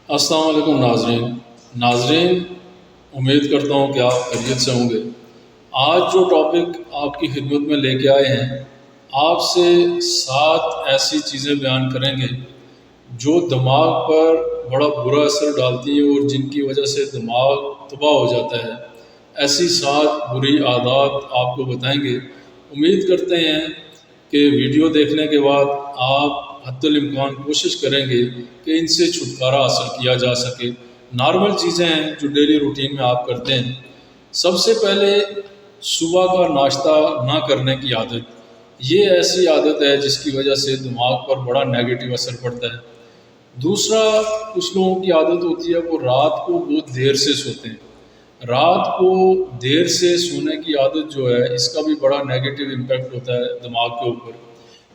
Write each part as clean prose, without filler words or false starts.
السلام علیکم ناظرین، امید کرتا ہوں کہ آپ خیریت سے ہوں گے۔ آج جو ٹاپک آپ کی خدمت میں لے کے آئے ہیں، آپ سے 7 ایسی چیزیں بیان کریں گے جو دماغ پر بڑا برا اثر ڈالتی ہیں اور جن کی وجہ سے دماغ تباہ ہو جاتا ہے۔ ایسی 7 بری عادات آپ کو بتائیں گے۔ امید کرتے ہیں کہ ویڈیو دیکھنے کے بعد آپ حتی الامکان کوشش کریں گے کہ ان سے چھٹکارا حاصل کیا جا سکے۔ نارمل چیزیں ہیں جو ڈیلی روٹین میں آپ کرتے ہیں۔ سب سے پہلے صبح کا ناشتہ نہ کرنے کی عادت۔ یہ ایسی عادت ہے جس کی وجہ سے دماغ پر بڑا نیگیٹو اثر پڑتا ہے۔ دوسرا، کچھ لوگوں کی عادت ہوتی ہے وہ رات کو بہت دیر سے سوتے ہیں۔ رات کو دیر سے سونے کی عادت جو ہے، اس کا بھی بڑا نیگیٹو امپیکٹ ہوتا ہے دماغ کے اوپر۔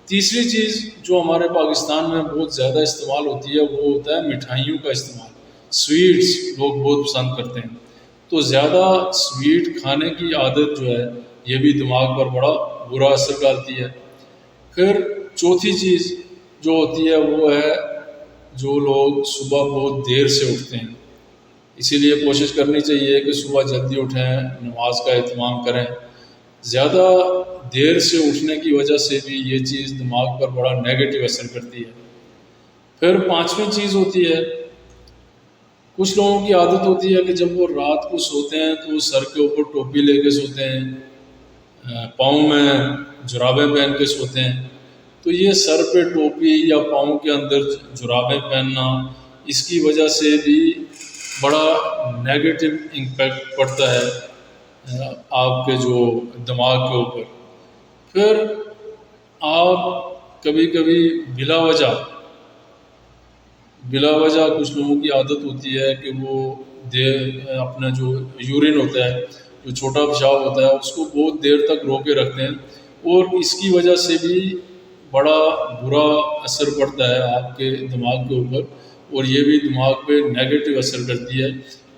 تیسری چیز جو ہمارے پاکستان میں بہت زیادہ استعمال ہوتی ہے وہ ہوتا ہے مٹھائیوں کا استعمال۔ سویٹس لوگ بہت پسند کرتے ہیں، تو زیادہ سویٹ کھانے کی عادت جو ہے یہ بھی دماغ پر بڑا برا اثر ڈالتی ہے۔ پھر چوتھی چیز جو ہوتی ہے وہ ہے جو لوگ صبح بہت دیر سے اٹھتے ہیں۔ اسی لیے کوشش کرنی چاہیے کہ صبح جلدی اٹھیں، نماز کا اہتمام کریں۔ زیادہ دیر سے اٹھنے کی وجہ سے بھی یہ چیز دماغ پر بڑا نیگیٹو اثر کرتی ہے۔ پھر 5ویں چیز ہوتی ہے، کچھ لوگوں کی عادت ہوتی ہے کہ جب وہ رات کو سوتے ہیں تو وہ سر کے اوپر ٹوپی لے کے سوتے ہیں، پاؤں میں جرابیں پہن کے سوتے ہیں۔ تو یہ سر پہ ٹوپی یا پاؤں کے اندر جرابیں پہننا، اس کی وجہ سے بھی بڑا نیگیٹو امپیکٹ پڑتا ہے آپ کے جو دماغ کے اوپر۔ پھر آپ کبھی کبھی بلا وجہ کچھ لوگوں کی عادت ہوتی ہے کہ وہ اپنا جو یورین ہوتا ہے، جو چھوٹا پیشاب ہوتا ہے، اس کو بہت دیر تک روکے رکھتے ہیں، اور اس کی وجہ سے بھی بڑا برا اثر پڑتا ہے آپ کے دماغ کے اوپر، اور یہ بھی دماغ پہ نیگیٹو اثر کرتی ہے۔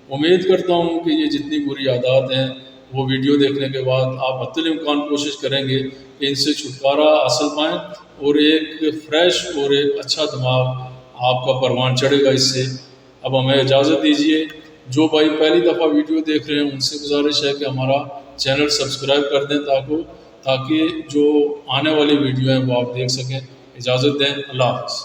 امید کرتا ہوں کہ یہ جتنی بری عادات ہیں وہ ویڈیو دیکھنے کے بعد آپ حتی الامکان کوشش کریں گے کہ ان سے چھٹکارا حاصل پائیں، اور ایک فریش اور ایک اچھا دماغ آپ کا پروان چڑھے گا اس سے۔ اب ہمیں اجازت دیجیے۔ جو بھائی پہلی دفعہ ویڈیو دیکھ رہے ہیں ان سے گزارش ہے کہ ہمارا چینل سبسکرائب کر دیں تاکہ جو آنے والی ویڈیو ہیں وہ آپ دیکھ سکیں۔ اجازت دیں، اللہ حافظ۔